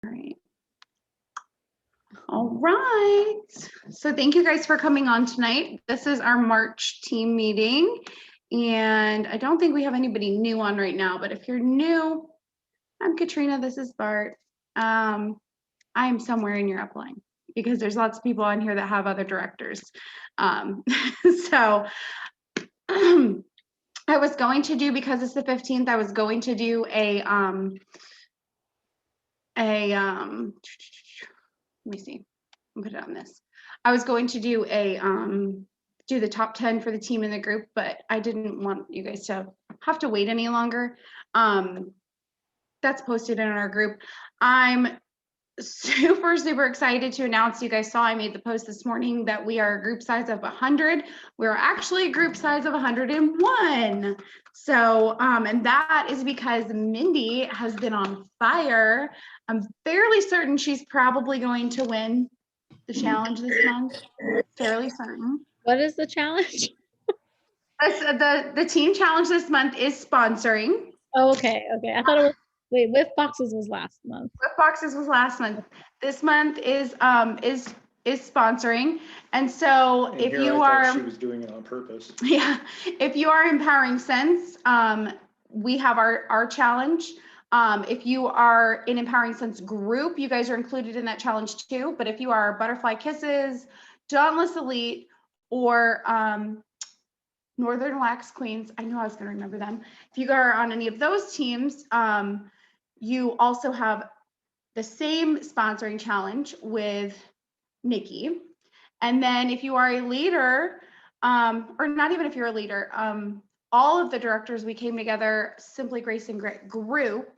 All right. All right. So thank you guys for coming on tonight. This is our March team meeting. And I don't think we have anybody new on right now, but if you're new, I'm Katrina, this is Bart. I'm somewhere in your upline because there's lots of people on here that have other directors. So I was going to do, because it's the 15th, I was going to do let me see, I'll put it on this. I was going to do do the top 10 for the team in the group, but I didn't want you guys to have to wait any longer. That's posted in our group. I'm super excited to announce, you guys saw I made the post this morning that we are a group size of 100. We're actually a group size of 101. So, and that is because Mindy has been on fire. I'm fairly certain she's probably going to win the challenge this month. Fairly certain. What is the challenge? The team challenge this month is sponsoring. Oh, okay. I thought it was, wait, Whiff Boxes was last month. Whiff Boxes was last month. This month is sponsoring. And so And if here you I are, thought she was doing it on purpose. yeah, if you are Empowering Sense, we have our challenge. If you are in Empowering Sense group, you guys are included in that challenge too. But if you are Butterfly Kisses, Dauntless Elite, or Northern Wax Queens, I know I was going to remember them. If you are on any of those teams, you also have the same sponsoring challenge with Nikki. And then if you are a leader, or not even if you're a leader, all of the directors, we came together, Simply Grace and Grit group.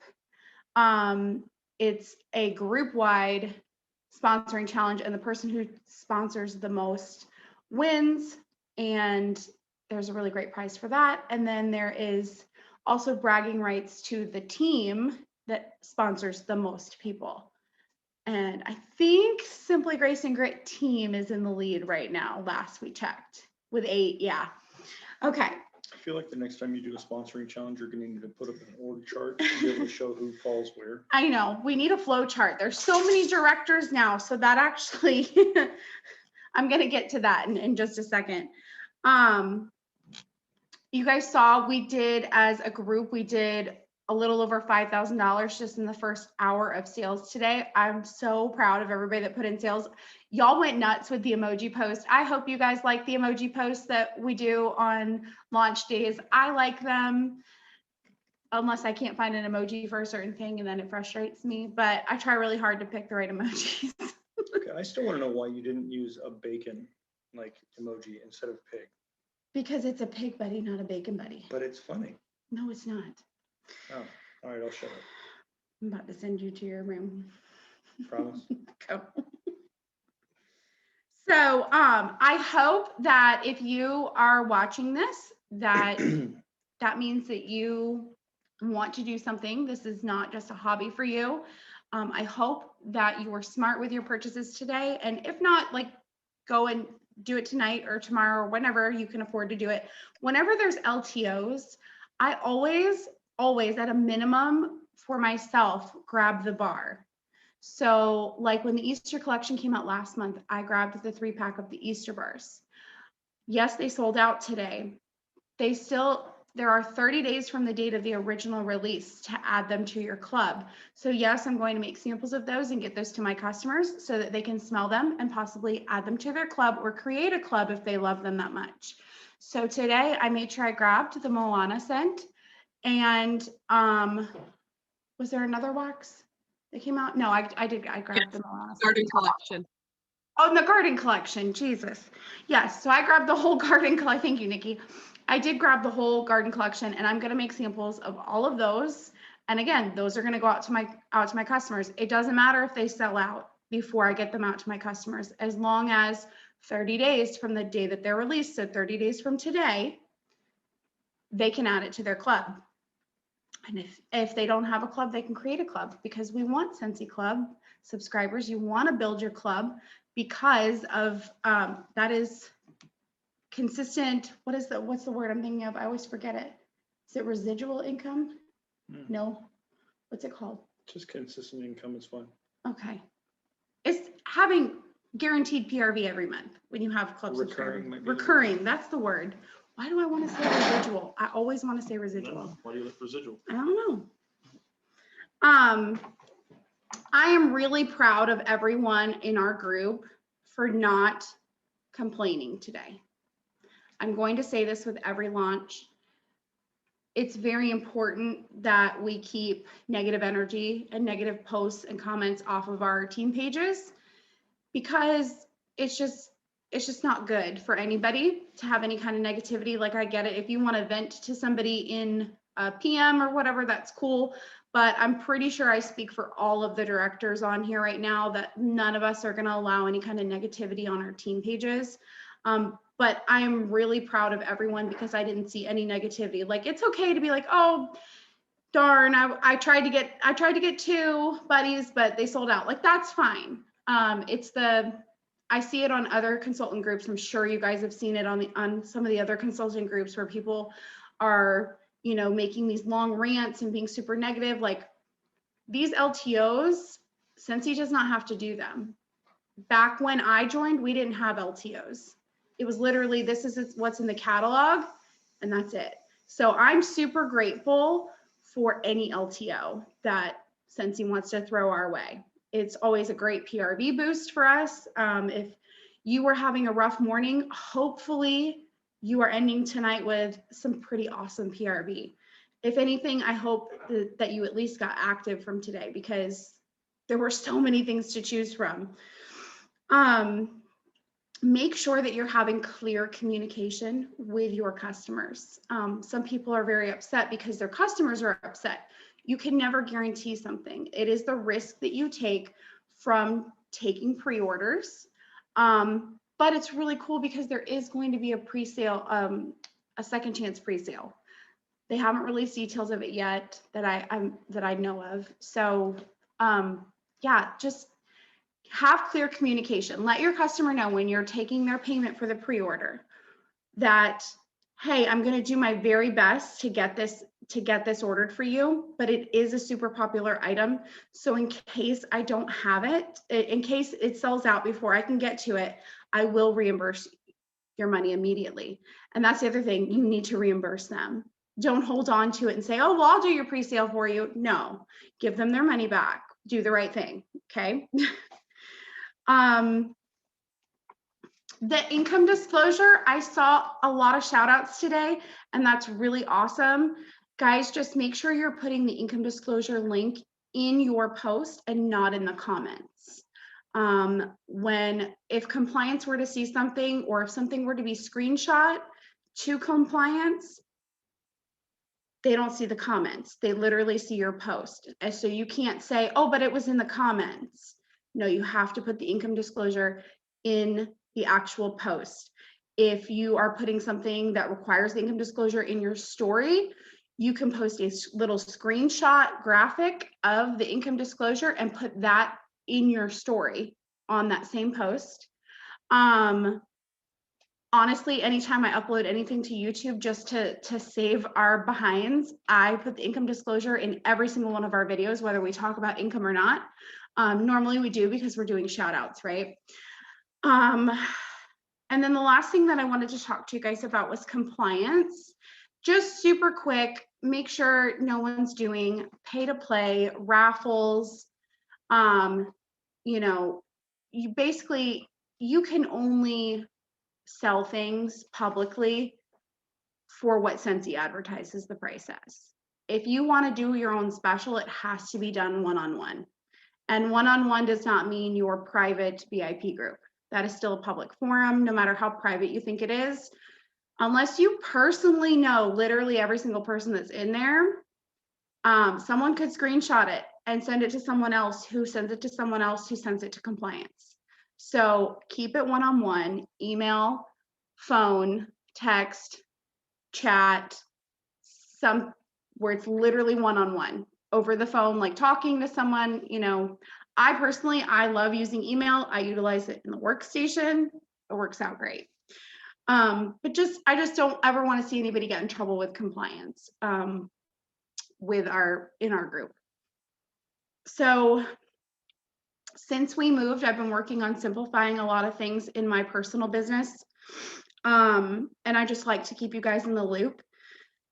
It's a group-wide sponsoring challenge, and the person who sponsors the most wins, and there's a really great prize for that. And then there is also bragging rights to the team that sponsors the most people. And I think Simply Grace and Grit team is in the lead right now, last we checked, with 8, yeah. Okay. I feel like the next time you do a sponsoring challenge, you're going to need to put up an org chart to be able to show who falls where. I know, we need a flow chart. There's so many directors now, so that actually, I'm gonna get to that in just a second. You guys saw we did, as a group, we did a little over $5,000 just in the first hour of sales today. I'm so proud of everybody that put in sales. Y'all went nuts with the emoji post. I hope you guys like the emoji posts that we do on launch days. I like them, unless I can't find an emoji for a certain thing, and then it frustrates me, but I try really hard to pick the right emojis. Okay, I still want to know why you didn't use a bacon like emoji instead of pig. Because it's a pig buddy, not a bacon buddy. But it's funny. No, it's not. Oh, all right, I'll shut up. I'm about to send you to your room. Promise. Go. So I hope that if you are watching this, that that means that you want to do something. This is not just a hobby for you. I hope that you were smart with your purchases today. And if not, like, go and do it tonight or tomorrow or whenever you can afford to do it. Whenever there's LTOs, I always at a minimum for myself, grab the bar. So like when the Easter collection came out last month, I grabbed the 3-pack of the Easter bars. Yes, they sold out today. There are 30 days from the date of the original release to add them to your club. So yes, I'm going to make samples of those and get those to my customers so that they can smell them and possibly add them to their club or create a club if they love them that much. So today I made sure I grabbed the Moana scent. And was there another wax that came out? No, I grabbed the Moana scent. Garden collection. Oh, in the garden collection, Jesus. Yes, so I grabbed the whole garden collection. Thank you, Nikki. I did grab the whole garden collection, and I'm gonna make samples of all of those. And again, those are gonna go out to my customers. It doesn't matter if they sell out before I get them out to my customers, as long as 30 days from the day that they're released, so 30 days from today, they can add it to their club. And if they don't have a club, they can create a club, because we want Scentsy Club subscribers. You want to build your club because of that is consistent. What's the word I'm thinking of? I always forget it. Is it residual income? No. What's it called? Just consistent income is fine. Okay. It's having guaranteed PRV every month when you have club Recurring subscribers. might be the word. Recurring, that's the word. Why do I want to say residual? I always want to say residual. No, why do you like residual? I don't know. I am really proud of everyone in our group for not complaining today. I'm going to say this with every launch. It's very important that we keep negative energy and negative posts and comments off of our team pages, because it's just not good for anybody to have any kind of negativity. Like, I get it. If you want to vent to somebody in a PM or whatever, that's cool. But I'm pretty sure I speak for all of the directors on here right now that none of us are going to allow any kind of negativity on our team pages. But I am really proud of everyone because I didn't see any negativity. Like, it's okay to be like, oh, darn, I tried to get 2 buddies, but they sold out. Like, that's fine. I see it on other consultant groups. I'm sure you guys have seen it on some of the other consulting groups where people are, making these long rants and being super negative. Like, these LTOs, Scentsy does not have to do them. Back when I joined, we didn't have LTOs. It was literally, this is what's in the catalog, and that's it. So I'm super grateful for any LTO that Scentsy wants to throw our way. It's always a great PRV boost for us. If you were having a rough morning, hopefully you are ending tonight with some pretty awesome PRV. If anything, I hope that you at least got active from today, because there were so many things to choose from. Make sure that you're having clear communication with your customers. Some people are very upset because their customers are upset. You can never guarantee something. It is the risk that you take from taking pre-orders. But it's really cool because there is going to be a pre-sale, a second chance pre-sale. They haven't released details of it yet that I know of. So yeah, just have clear communication. Let your customer know when you're taking their payment for the pre-order that, hey, I'm going to do my very best to get this ordered for you, but it is a super popular item. So in case I don't have it, in case it sells out before I can get to it, I will reimburse your money immediately. And that's the other thing, you need to reimburse them. Don't hold on to it and say, oh, well, I'll do your pre-sale for you. No, give them their money back. Do the right thing, okay? The income disclosure, I saw a lot of shout outs today, and that's really awesome. Guys, just make sure you're putting the income disclosure link in your post and not in the comments. If compliance were to see something, or if something were to be screenshot to compliance, they don't see the comments. They literally see your post. And so you can't say, oh, but it was in the comments. No, you have to put the income disclosure in the actual post. If you are putting something that requires the income disclosure in your story, you can post a little screenshot graphic of the income disclosure and put that in your story on that same post. Honestly, anytime I upload anything to YouTube just to save our behinds, I put the income disclosure in every single one of our videos, whether we talk about income or not. Normally we do because we're doing shout outs, right? And then the last thing that I wanted to talk to you guys about was compliance. Just super quick, make sure no one's doing pay to play, raffles. You can only sell things publicly for what Scentsy advertises the price as. If you want to do your own special, it has to be done one-on-one. And one-on-one does not mean your private VIP group. That is still a public forum, no matter how private you think it is. Unless you personally know literally every single person that's in there, someone could screenshot it and send it to someone else who sends it to someone else who sends it to compliance. So keep it one-on-one, email, phone, text, chat, where it's literally one-on-one. Over the phone, like talking to someone, I love using email. I utilize it in the workstation. It works out great. But I just don't ever want to see anybody get in trouble with compliance in our group. So since we moved, I've been working on simplifying a lot of things in my personal business. And I just like to keep you guys in the loop,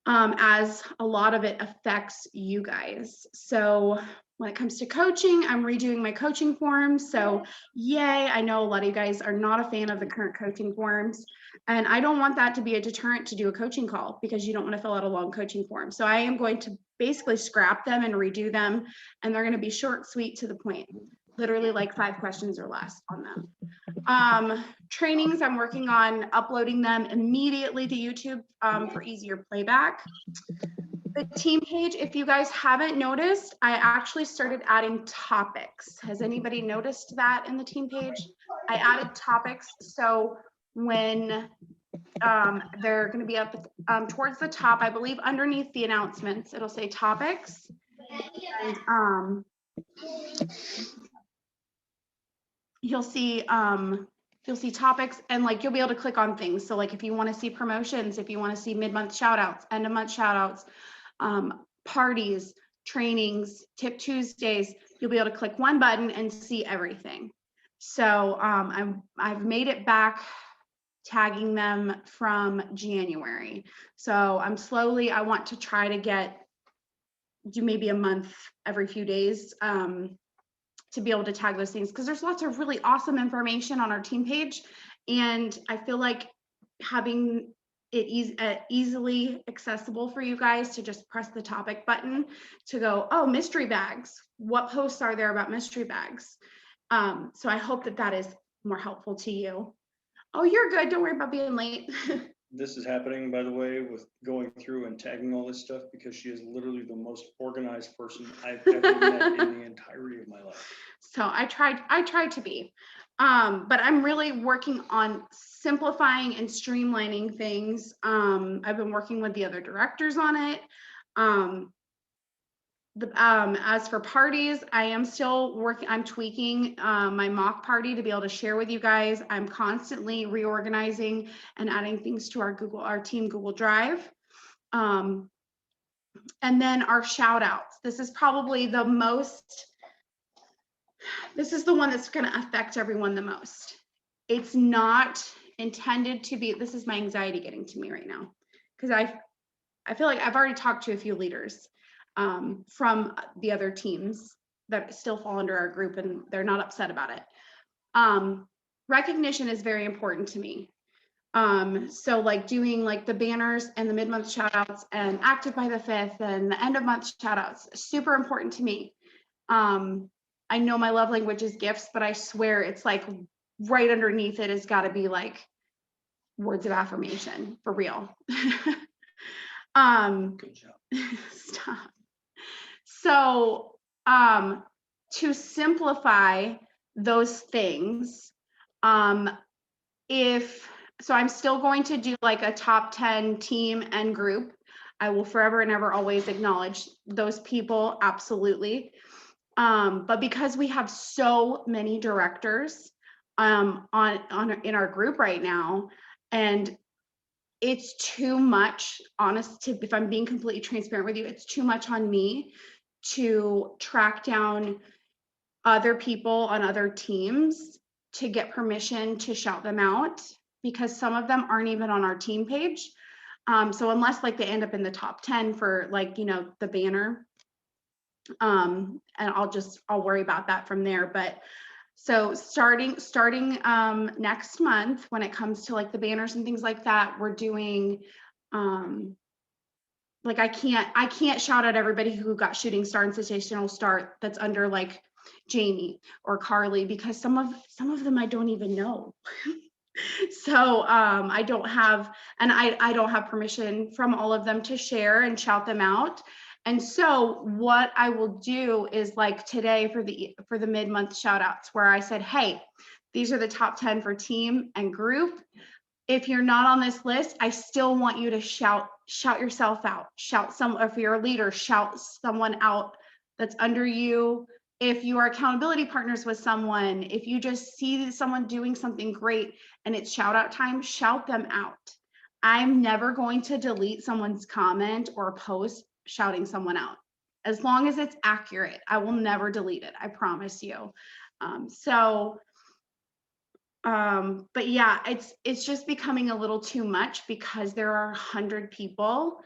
as a lot of it affects you guys. So when it comes to coaching, I'm redoing my coaching forms. So yay, I know a lot of you guys are not a fan of the current coaching forms. And I don't want that to be a deterrent to do a coaching call, because you don't want to fill out a long coaching form. So I am going to basically scrap them and redo them. And they're going to be short, sweet, to the point, literally like 5 questions or less on them. Trainings, I'm working on uploading them immediately to YouTube for easier playback. The team page, if you guys haven't noticed, I actually started adding topics. Has anybody noticed that in the team page? I added topics. So when they're going to be up towards the top, I believe underneath the announcements, it'll say topics. And you'll see topics, and like you'll be able to click on things. So like if you want to see promotions, if you want to see mid-month shout outs, end of month shout outs, parties, trainings, tip Tuesdays, you'll be able to click one button and see everything. So I've made it back tagging them from January. So I want to try to do maybe a month every few days to be able to tag those things, because there's lots of really awesome information on our team page. And I feel like having it easily accessible for you guys to just press the topic button to go, oh, mystery bags. What posts are there about mystery bags? So I hope that is more helpful to you. Oh, you're good. Don't worry about being late. This is happening, by the way, with going through and tagging all this stuff, because she is literally the most organized person I've ever met in the entirety of my life. So I tried to be, but I'm really working on simplifying and streamlining things. I've been working with the other directors on it. As for parties, I am still working, I'm tweaking my mock party to be able to share with you guys. I'm constantly reorganizing and adding things to our team Google Drive. And then our shout outs. This is probably the one that's going to affect everyone the most. It's not intended to be, this is my anxiety getting to me right now, because I feel like I've already talked to a few leaders from the other teams that still fall under our group, and they're not upset about it. Recognition is very important to me. So like doing like the banners and the mid-month shout outs and active by the 5th and the end of month shout outs, super important to me. I know my love language is gifts, but I swear it's like right underneath it has got to be like words of affirmation for real. Good job. Stop. So to simplify those things, I'm still going to do like a top 10 team and group. I will forever and ever always acknowledge those people, absolutely. But because we have so many directors in our group right now, and it's too much, if I'm being completely transparent with you, it's too much on me to track down other people on other teams to get permission to shout them out, because some of them aren't even on our team page. So unless like they end up in the top 10 for like, the banner, and I'll worry about that from there. But so starting next month, when it comes to like the banners and things like that, we're doing like I can't shout out everybody who got shooting star and sensational start that's under like Jamie or Carly, because some of them I don't even know. So I don't have permission from all of them to share and shout them out. And so what I will do is like today for the mid-month shout outs, where I said, hey, these are the top 10 for team and group. If you're not on this list, I still want you to shout yourself out. If you're a leader, shout someone out that's under you. If you are accountability partners with someone, if you just see someone doing something great and it's shout out time, shout them out. I'm never going to delete someone's comment or post shouting someone out. As long as it's accurate, I will never delete it. I promise you. But yeah, it's just becoming a little too much because there are 100 people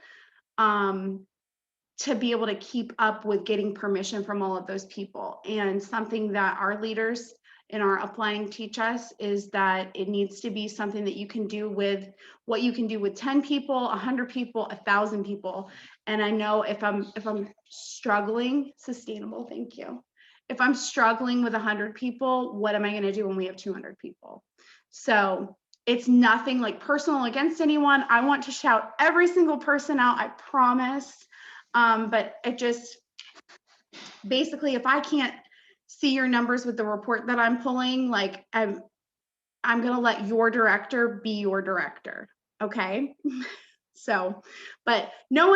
to be able to keep up with getting permission from all of those people. And something that our leaders in our upline teach us is that it needs to be something that you can do with what you can do with 10 people, 100 people, 1,000 people. And I know if I'm struggling, sustainable, thank you. If I'm struggling with 100 people, what am I going to do when we have 200 people? So it's nothing like personal against anyone. I want to shout every single person out, I promise. But it just, basically, if I can't see your numbers with the report that I'm pulling, like I'm going to let your director be your director. Okay. So, but no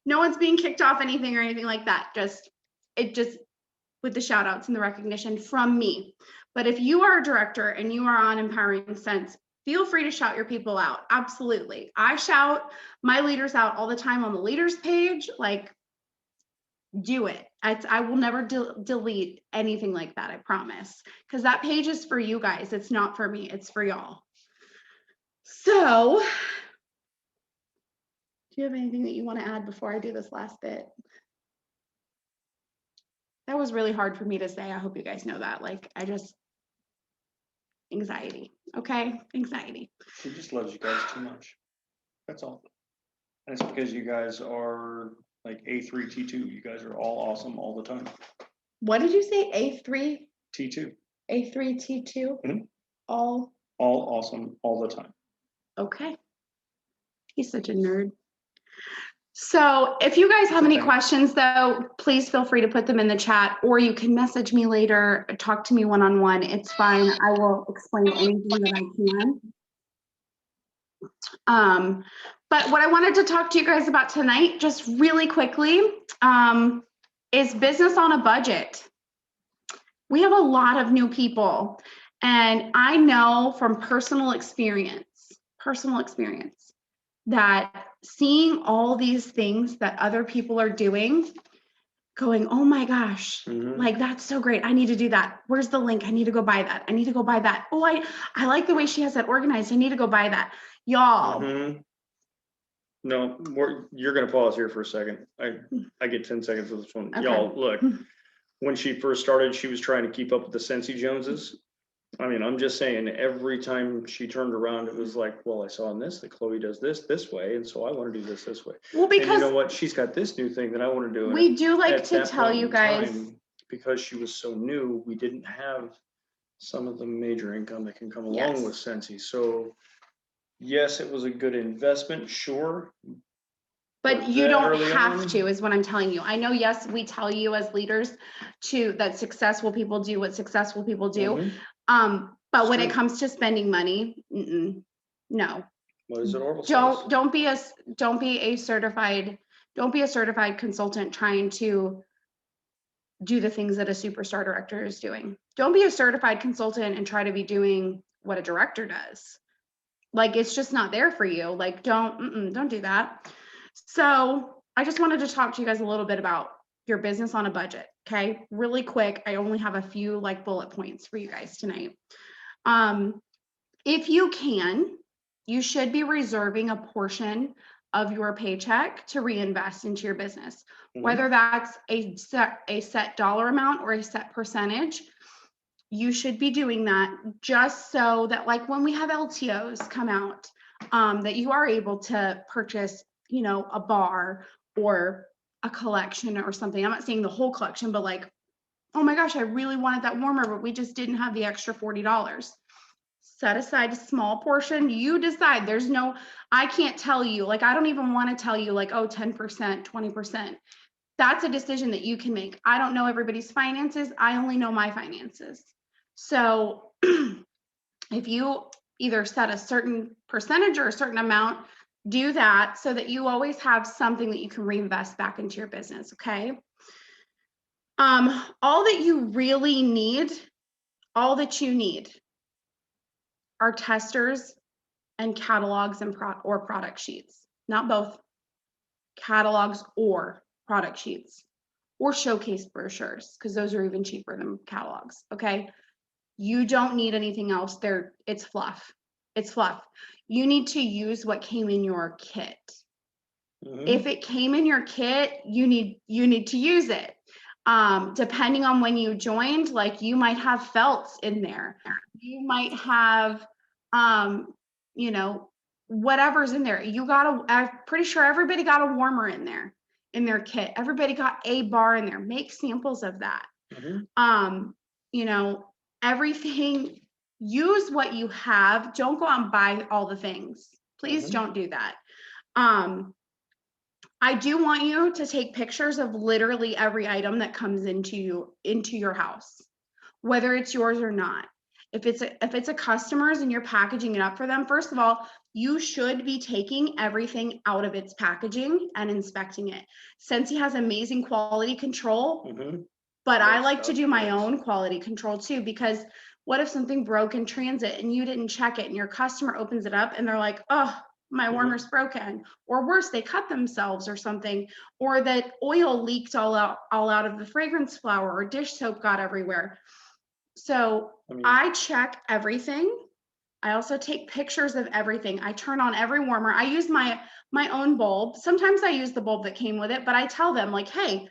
one's being kicked off anything or anything like that. Just with the shout outs and the recognition from me. But if you are a director and you are on Empowering Sense, feel free to shout your people out. Absolutely. I shout my leaders out all the time on the leaders page. Like, do it. I will never delete anything like that, I promise. Because that page is for you guys. It's not for me. It's for y'all. So, do you have anything that you want to add before I do this last bit? That was really hard for me to say. I hope you guys know that. Like, anxiety. Okay? Anxiety. She just loves you guys too much. That's all. And it's because you guys are like A3, T2. You guys are all awesome all the time. What did you say? A3? T2. A3, T2? Mhm. All awesome all the time. Okay. He's such a nerd. So if you guys have any questions though, please feel free to put them in the chat, or you can message me later, talk to me one-on-one. It's fine. I will explain anything that I can. But what I wanted to talk to you guys about tonight, just really quickly, is business on a budget. We have a lot of new people, and I know from personal experience, that seeing all these things that other people are doing, going, oh my gosh, like that's so great. I need to do that. Where's the link? I need to go buy that. I need to go buy that. Oh, I like the way she has that organized. I need to go buy that. Y'all. No, you're going to pause here for a second. I get 10 seconds of this one. Okay. Y'all, look, when she first started, she was trying to keep up with the Sensi Joneses. I mean, I'm just saying, every time she turned around, it was like, well, I saw in this that Chloe does this way, and so I want to do this way. Well, because and you know what? She's got this new thing that I want to do. We do like to tell you guys, because she was so new, we didn't have some of the major income that can come along with Sensi. So yes, it was a good investment, sure. But you don't have to, is what I'm telling you. I know, yes, we tell you as leaders that successful people do what successful people do. But when it comes to spending money, no. What is it? Don't be a certified consultant trying to do the things that a superstar director is doing. Don't be a certified consultant and try to be doing what a director does. Like, it's just not there for you. Like, don't do that. So I just wanted to talk to you guys a little bit about your business on a budget. Okay, really quick. I only have a few like bullet points for you guys tonight. If you can, you should be reserving a portion of your paycheck to reinvest into your business, whether that's a set dollar amount or a set percentage. You should be doing that just so that, like, when we have LTOs come out, that you are able to purchase, a bar or a collection or something. I'm not saying the whole collection, but like, oh my gosh, I really wanted that warmer, but we just didn't have the extra $40. Set aside a small portion. You decide. I can't tell you, like, I don't even want to tell you like, oh, 10%, 20%. That's a decision that you can make. I don't know everybody's finances. I only know my finances. So if you either set a certain percentage or a certain amount, do that so that you always have something that you can reinvest back into your business, okay? All that you really need, all that you need are testers and catalogs and or product sheets. Not both. Catalogs or product sheets. or showcase brochures, because those are even cheaper than catalogs. Okay. You don't need anything else there. It's fluff. It's fluff. You need to use what came in your kit. If it came in your kit, you need to use it. Depending on when you joined, like you might have felts in there. You might have, you know, whatever's in there. I'm pretty sure everybody got a warmer in there, in their kit. Everybody got a bar in there. Make samples of that. You know, everything, use what you have. Don't go out and buy all the things. Please don't do that. I do want you to take pictures of literally every item that comes into your house, whether it's yours or not. If it's a customer's and you're packaging it up for them, first of all, you should be taking everything out of its packaging and inspecting it. Scentsy has amazing quality control, but I like to do my own quality control too, because what if something broke in transit and you didn't check it and your customer opens it up and they're like, oh, my warmer's broken, or worse, they cut themselves or something, or that oil leaked all out of the fragrance flower, or dish soap got everywhere. So I check everything. I also take pictures of everything. I turn on every warmer. I use my own bulb. Sometimes I use the bulb that came with it, but I tell them like, hey,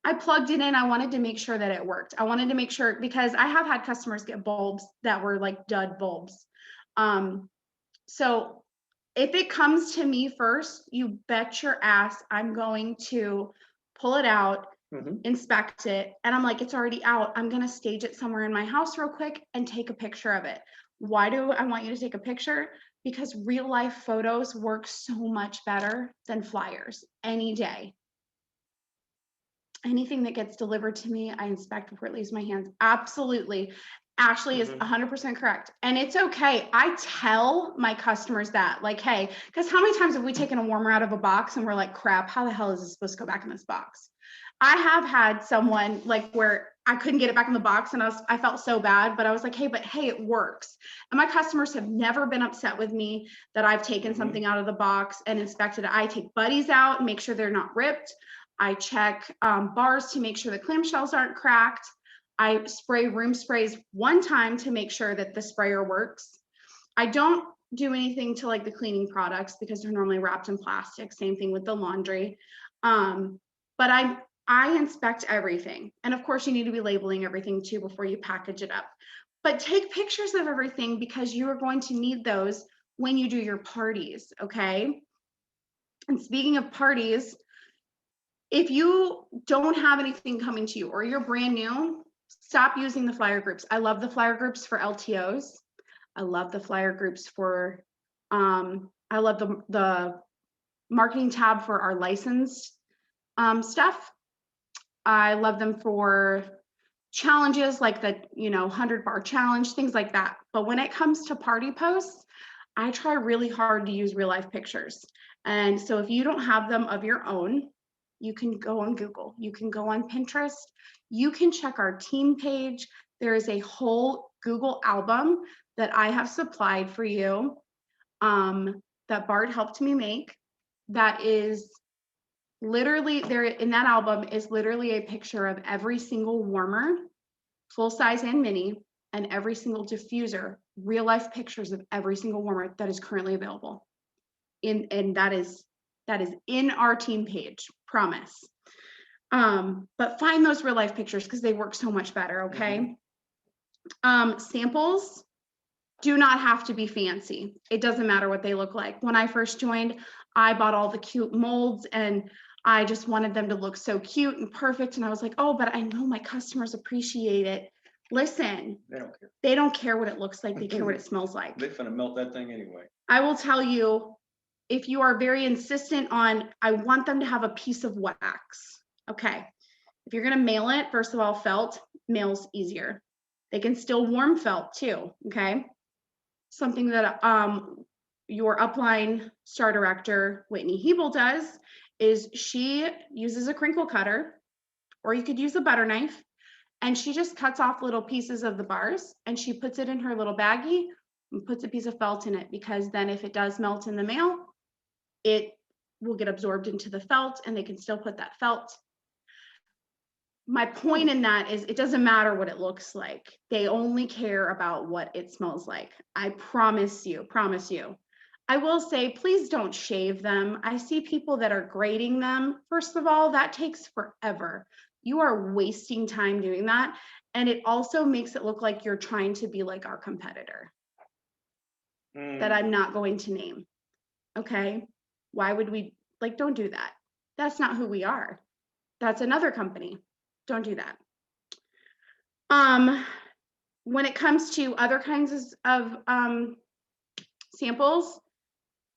I plugged it in. I wanted to make sure that it worked. I wanted to make sure, because I have had customers get bulbs that were like dud bulbs. So if it comes to me first, you bet your ass I'm going to pull it out, inspect it, and I'm like, it's already out. I'm going to stage it somewhere in my house real quick and take a picture of it. Why do I want you to take a picture? Because real life photos work so much better than flyers any day. Anything that gets delivered to me, I inspect before it leaves my hands. Absolutely. Ashley is 100% correct. And it's okay. I tell my customers that, like, hey, because how many times have we taken a warmer out of a box and we're like, crap, how the hell is this supposed to go back in this box? I have had someone like where I couldn't get it back in the box and I felt so bad, but I was like, hey, it works. And my customers have never been upset with me that I've taken something out of the box and inspected it. I take buddies out and make sure they're not ripped. I check bars to make sure the clamshells aren't cracked. I spray room sprays one time to make sure that the sprayer works. I don't do anything to like the cleaning products because they're normally wrapped in plastic. Same thing with the laundry. But I inspect everything. And of course you need to be labeling everything too before you package it up. But take pictures of everything because you are going to need those when you do your parties, okay? And speaking of parties, if you don't have anything coming to you or you're brand new, stop using the flyer groups. I love the flyer groups for LTOs. I love the flyer groups for, I love the marketing tab for our licensed stuff. I love them for challenges like the 100 bar challenge, things like that. But when it comes to party posts, I try really hard to use real life pictures. And so if you don't have them of your own, you can go on Google, you can go on Pinterest, you can check our team page. There is a whole Google album that I have supplied for you that Bart helped me make. That is literally there in that album is literally a picture of every single warmer, full size and mini, and every single diffuser, real life pictures of every single warmer that is currently available. And that is in our team page, promise. But find those real life pictures because they work so much better, okay? Samples do not have to be fancy. It doesn't matter what they look like. When I first joined, I bought all the cute molds and I just wanted them to look so cute and perfect. And I was like, oh, but I know my customers appreciate it. Listen, They don't care. They don't care what it looks like. They care what it smells like. They're gonna melt that thing anyway. I will tell you, if you are very insistent on, I want them to have a piece of wax. Okay. If you're going to mail it, first of all, felt mails easier. They can still warm felt too. Okay. Something that your upline star director, Whitney Hebel, does is she uses a crinkle cutter, or you could use a butter knife, and she just cuts off little pieces of the bars and she puts it in her little baggie and puts a piece of felt in it, because then if it does melt in the mail, it will get absorbed into the felt and they can still put that felt. my point in that is it doesn't matter what it looks like. They only care about what it smells like. I promise you, promise you. I will say, please don't shave them. I see people that are grading them. First of all, that takes forever. You are wasting time doing that. And it also makes it look like you're trying to be like our competitor that I'm not going to name. Okay. Why would we, like, don't do that. That's not who we are. That's another company. Don't do that. When it comes to other kinds of samples,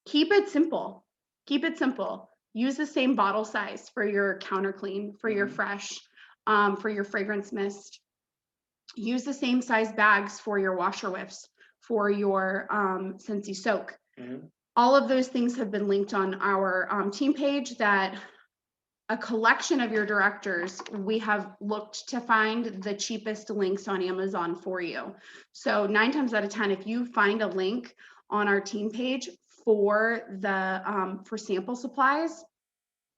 keep it simple. Keep it simple. Use the same bottle size for your counter clean, for your fresh, for your fragrance mist. Use the same size bags for your washer whiffs, for your Scentsy soak. All of those things have been linked on our team page. That a collection of your directors, we have looked to find the cheapest links on Amazon for you. So 9 times out of 10, if you find a link on our team page for the for sample supplies,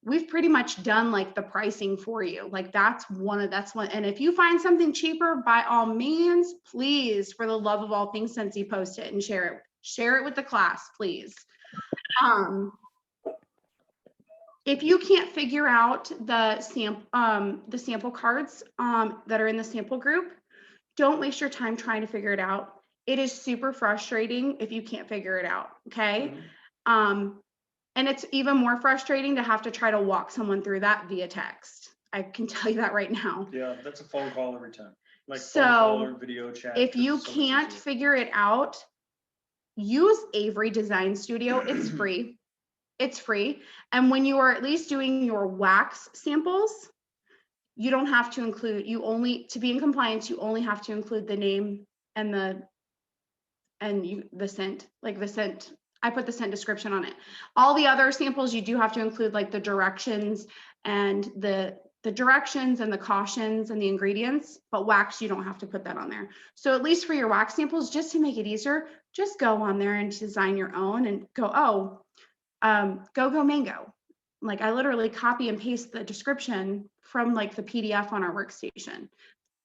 we've pretty much done like the pricing for you. Like that's one. And if you find something cheaper, by all means, please, for the love of all things Scentsy, post it and share it. Share it with the class, please. If you can't figure out the sample cards that are in the sample group, don't waste your time trying to figure it out. It is super frustrating if you can't figure it out, okay? And it's even more frustrating to have to try to walk someone through that via text. I can tell you that right now. Yeah, that's a phone call every time. Like So, phone call or video chat. If you can't figure it out, use Avery Design Studio. It's free. It's free. And when you are at least doing your wax samples, you don't have to include, to be in compliance, you only have to include the name and the scent, like the scent. I put the scent description on it. All the other samples, you do have to include like the directions and the directions and the cautions and the ingredients, but wax, you don't have to put that on there. So at least for your wax samples, just to make it easier, just go on there and design your own and go, go mango. Like I literally copy and paste the description from like the PDF on our workstation,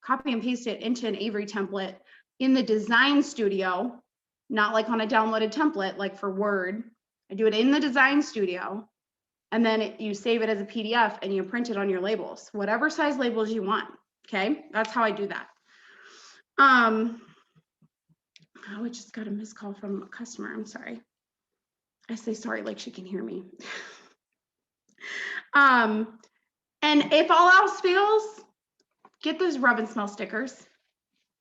copy and paste it into an Avery template in the design studio, not like on a downloaded template, like for Word. I do it in the design studio, and then you save it as a PDF and you print it on your labels, whatever size labels you want. Okay, that's how I do that. Oh, I just got a missed call from a customer. I'm sorry. I say sorry like she can hear me. And if all else fails, get those rub and smell stickers.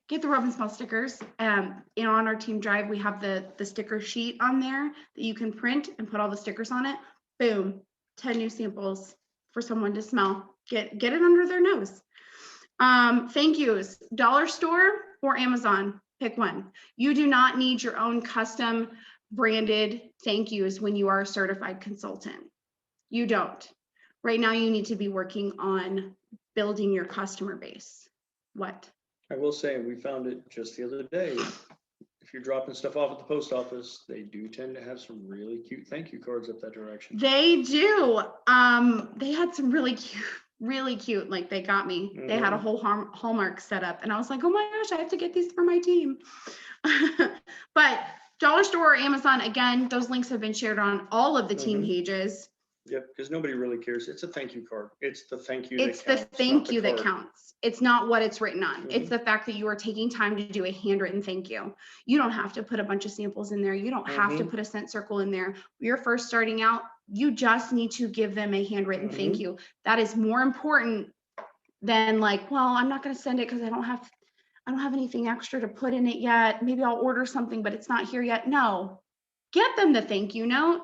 Get the rub and smell stickers. On our team drive, we have the sticker sheet on there that you can print and put all the stickers on it. Boom, 10 new samples for someone to smell. Get it under their nose. Thank yous, dollar store or Amazon, pick one. You do not need your own custom branded thank yous when you are a certified consultant. You don't. Right now, you need to be working on building your customer base. What? I will say, we found it just the other day. If you're dropping stuff off at the post office, they do tend to have some really cute thank you cards up that direction. They do. They had some really cute, like they got me. They had a whole Hallmark set up and I was like, oh my gosh, I have to get these for my team. But dollar store or Amazon, again, those links have been shared on all of the team pages. Yep, because nobody really cares. It's a thank you card. It's the thank you It's that counts. the thank you that counts. It's not what it's written on. Mhm. It's the fact that you are taking time to do a handwritten thank you. You don't have to put a bunch of samples in there. You don't have to put a scent circle in there. When you're first starting out, you just need to give them a handwritten thank you. That is more important than like, well, I'm not going to send it because I don't have anything extra to put in it yet. Maybe I'll order something, but it's not here yet. No, get them the thank you note.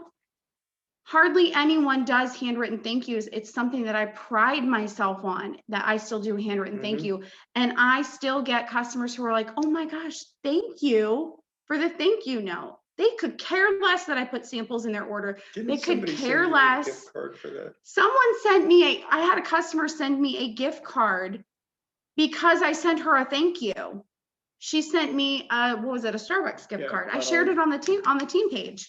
Hardly anyone does handwritten thank yous. It's something that I pride myself on, that I still do a handwritten thank you. And I still get customers who are like, oh my gosh, thank you for the thank you note. They could care less that I put samples in their order. They could care less. Gift card for that? Someone sent me I had a customer send me a gift card because I sent her a thank you. She sent me what was it, a Starbucks gift card. I shared it on the team page.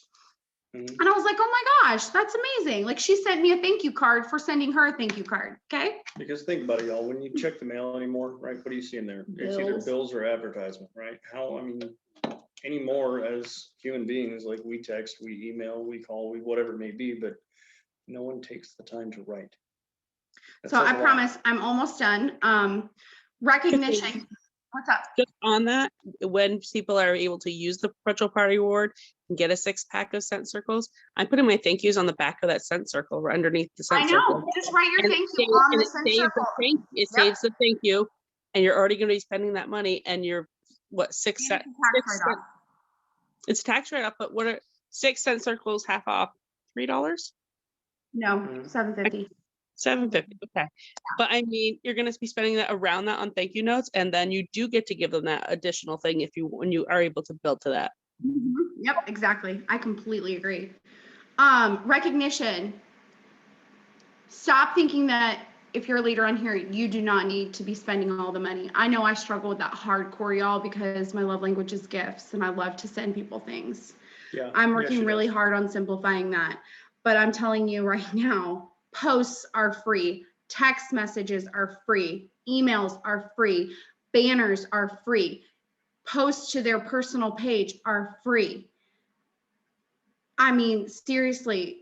Mhm. And I was like, oh my gosh, that's amazing. Like she sent me a thank you card for sending her a thank you card. Okay. Because think about it, y'all, when you check the mail anymore, right, what do you see in there? It's either Bills. bills or advertisement, right? How, I mean, anymore as human beings, like we text, we email, we call, we whatever it may be, but no one takes the time to write. That So says I a lot. promise I'm almost done. Recognition. What's up? Just on that, when people are able to use the perpetual party award and get a 6-pack of scent circles, I'm putting my thank yous on the back of that scent circle or underneath the I scent know. circle. Just write your And thank it you saves- on and the it scent saves the circle. thank- It Yep. saves the thank you, and you're already going to be spending that money, and you're what, 6 And cents? it's a tax write-off. It's tax write-off, but what are 6 cent circles half off? $3? No, Mhm. $7.50. $7.50. Okay. But I mean, you're going to be spending that around that on thank you notes, and then you do get to give them that additional thing when you are able to build to that. Yep, exactly. I completely agree. Recognition. Stop thinking that if you're a leader on here, you do not need to be spending all the money. I know I struggle with that hardcore, y'all, because my love language is gifts and I love to send people things. Yeah. I'm yeah, working she really does. hard on simplifying that. But I'm telling you right now, posts are free, text messages are free, emails are free, banners are free, posts to their personal page are free. I mean, seriously,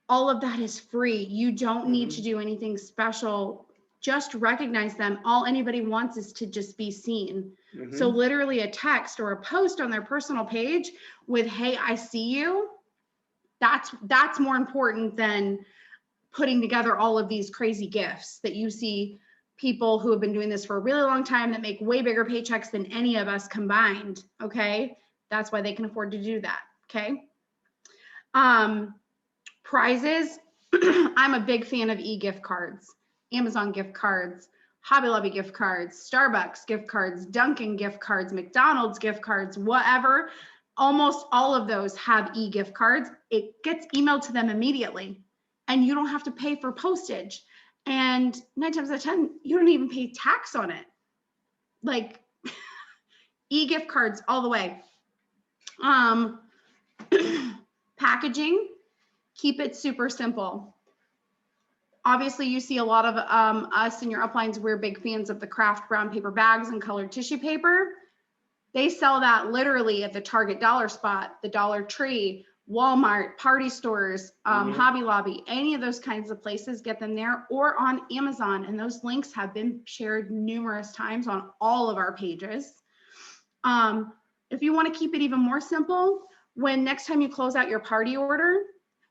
all of that is free. You don't need to do anything special. Just recognize them. All anybody wants is to just be seen. So Mhm. literally a text or a post on their personal page with, hey, I see you. That's more important than putting together all of these crazy gifts that you see people who have been doing this for a really long time that make way bigger paychecks than any of us combined. Okay. That's why they can afford to do that. Okay. Prizes. I'm a big fan of e-gift cards, Amazon gift cards, Hobby Lobby gift cards, Starbucks gift cards, Dunkin' gift cards, McDonald's gift cards, whatever. Almost all of those have e-gift cards. It gets emailed to them immediately and you don't have to pay for postage. And 9 times out of 10, you don't even pay tax on it. Like e-gift cards all the way. Packaging. Keep it super simple. Obviously, you see a lot of us in your uplines. We're big fans of the craft brown paper bags and colored tissue paper. They sell that literally at the Target dollar spot, the Dollar Tree, Walmart, party stores, Hobby Lobby, any of those kinds of places, get them there or on Amazon. And those links have been shared numerous times on all of our pages. If you want to keep it even more simple, when next time you close out your party order,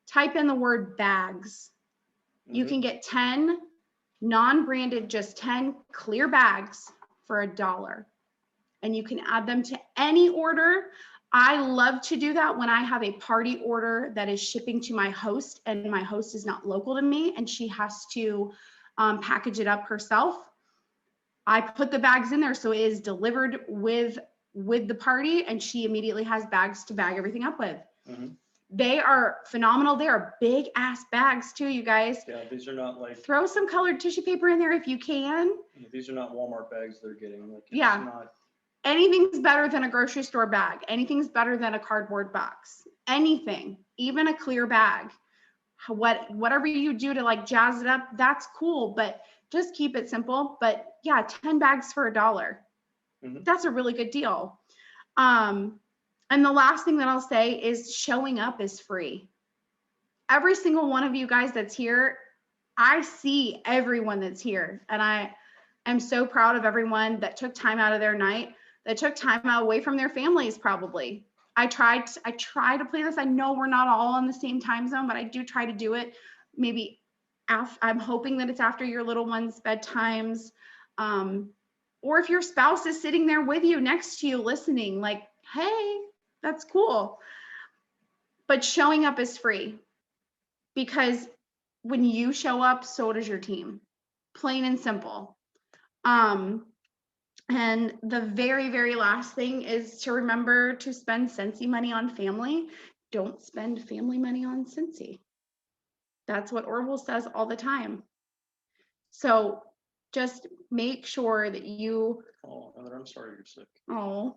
type in the word bags. You can get 10 non-branded, just 10 clear bags for $1. And you can add them to any order. I love to do that when I have a party order that is shipping to my host and my host is not local to me and she has to package it up herself. I put the bags in there so it is delivered with the party and she immediately has bags to bag everything up with. They are phenomenal. They are big ass bags too, you guys. Yeah, these are not like, Throw some colored tissue paper in there if you can. these are not Walmart bags they're getting. Like, it's Yeah. not, Anything's better than a grocery store bag. Anything's better than a cardboard box. Anything, even a clear bag. Whatever you do to like jazz it up, that's cool, but just keep it simple. But yeah, 10 bags for $1. That's a really good deal. And the last thing that I'll say is showing up is free. Every single one of you guys that's here, I see everyone that's here. And I am so proud of everyone that took time out of their night, that took time out away from their families probably. I try to play this. I know we're not all on the same time zone, but I do try to do it. Maybe I'm hoping that it's after your little one's bedtimes. Or if your spouse is sitting there with you, next to you, listening, like, hey, that's cool. But showing up is free because when you show up, so does your team. Plain and simple. And the very, very last thing is to remember to spend Scentsy money on family. Don't spend family money on Scentsy. That's what Orville says all the time. So just make sure that you. oh, Heather, I'm sorry you're sick. Oh,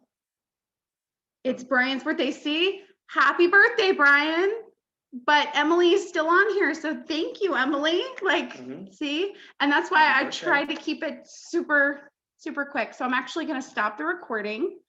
it's Brian's birthday. See, happy birthday, Brian. but Emily is still on here. So thank you, Emily. Like, Mhm. see, and that's why Happy I birthday. try to keep it super, super quick. So I'm actually going to stop the recording.